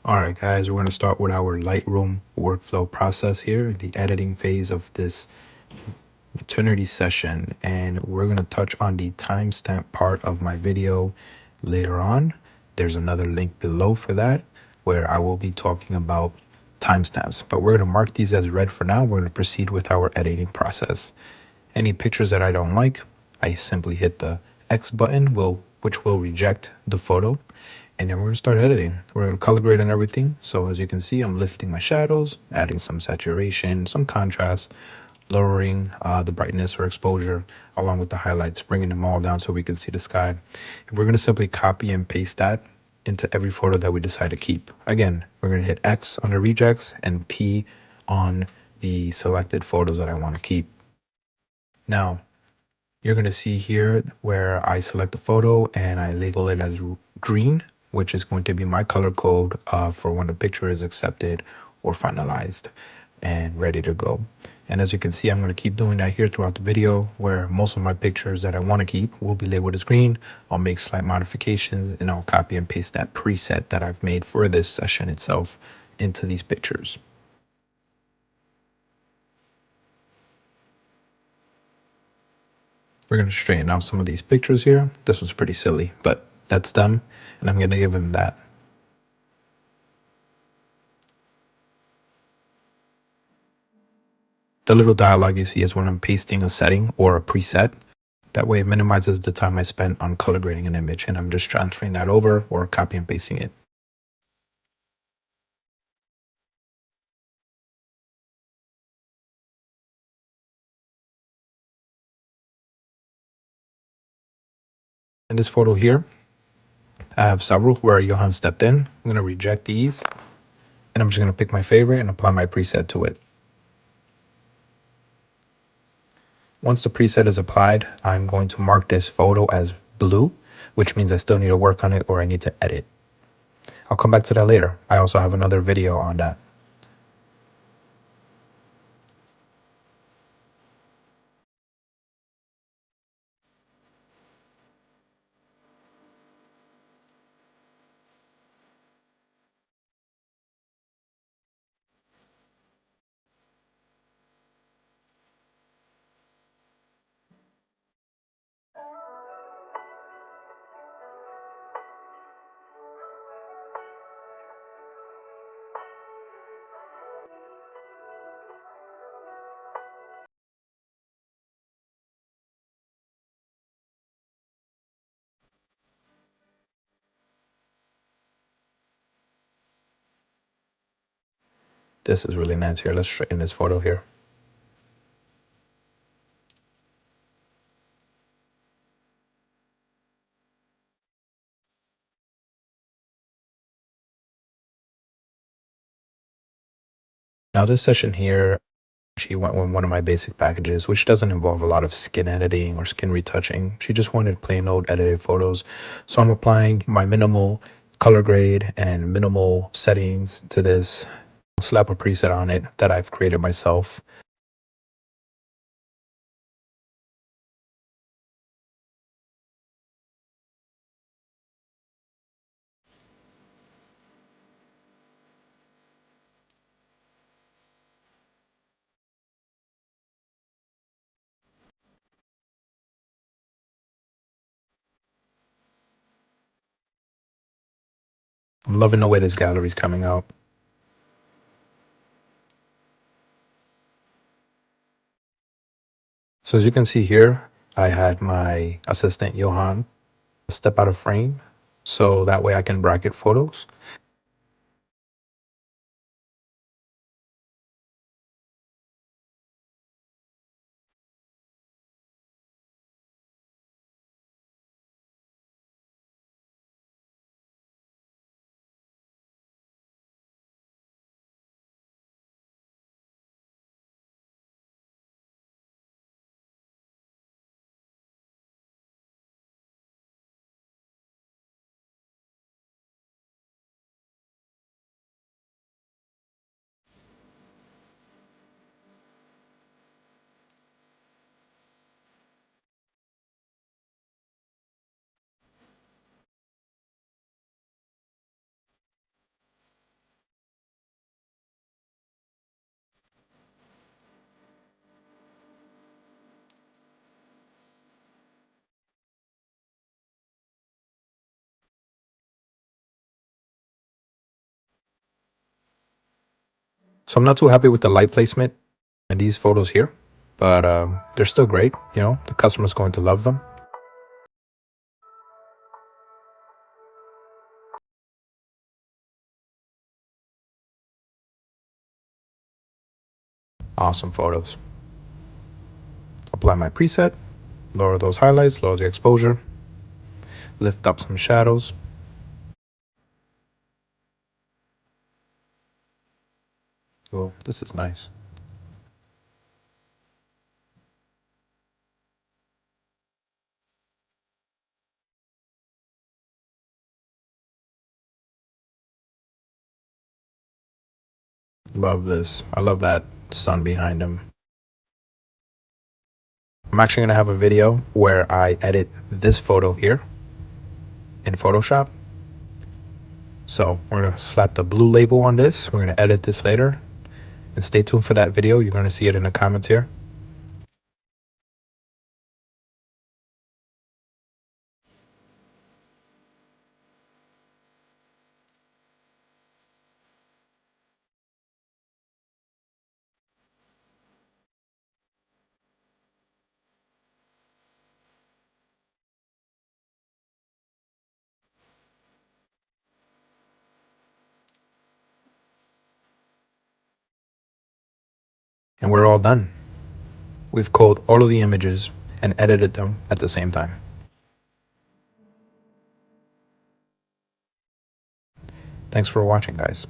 All right, guys, we're going to start with our Lightroom workflow process here, the editing phase of this maternity session. And we're going to touch on the timestamp part of my video later on. There's another link below for that, where I will be talking about timestamps. But we're going to mark these as red for now. We're going to proceed with our editing process. Any pictures that I don't like, I simply hit the X button, which will reject the photo. And then we're gonna start editing. We're gonna color grade and everything. So as you can see, I'm lifting my shadows, adding some saturation, some contrast, lowering the brightness or exposure, along with the highlights, bringing them all down so we can see the sky. And we're gonna simply copy and paste that into every photo that we decide to keep. Again, we're gonna hit X on the rejects and P on the selected photos that I wanna keep. Now, you're going to see here where I select the photo and I label it as green, which is going to be my color code for when the picture is accepted or finalized and ready to go. And as you can see, I'm going to keep doing that here throughout the video, where most of my pictures that I want to keep will be labeled as green. I'll make slight modifications and I'll copy and paste that preset that I've made for this session itself into these pictures. We're going to straighten out some of these pictures here. This was pretty silly, but that's them, and I'm going to give him that. The little dialogue you see is when I'm pasting a setting or a preset. That way it minimizes the time I spent on color grading an image, and I'm just transferring that over or copy and pasting it. In this photo here, I have several where Johan stepped in. I'm going to reject these, and I'm just going to pick my favorite and apply my preset to it. Once the preset is applied, I'm going to mark this photo as blue, which means I still need to work on it or I need to edit. I'll come back to that later. I also have another video on that. This is really nice here. Let's straighten this photo here. Now this session here, she went with one of my basic packages, which doesn't involve a lot of skin editing or skin retouching. She just wanted plain old edited photos. So I'm applying my minimal color grade and minimal settings to this. I'll slap a preset on it that I've created myself. I'm loving the way this gallery is coming out. So as you can see here, I had my assistant Johan step out of frame so that way I can bracket photos. So I'm not too happy with the light placement in these photos here, but they're still great. You know, the customer's going to love them. Awesome photos. Apply my preset, lower those highlights, lower the exposure, lift up some shadows. Oh, this is nice. Love this. I love that sun behind him. I'm actually going to have a video where I edit this photo here in Photoshop. So we're going to slap the blue label on this. We're going to edit this later. And stay tuned for that video. You're going to see it in the comments here. And we're all done. We've culled all of the images and edited them at the same time. Thanks for watching, guys.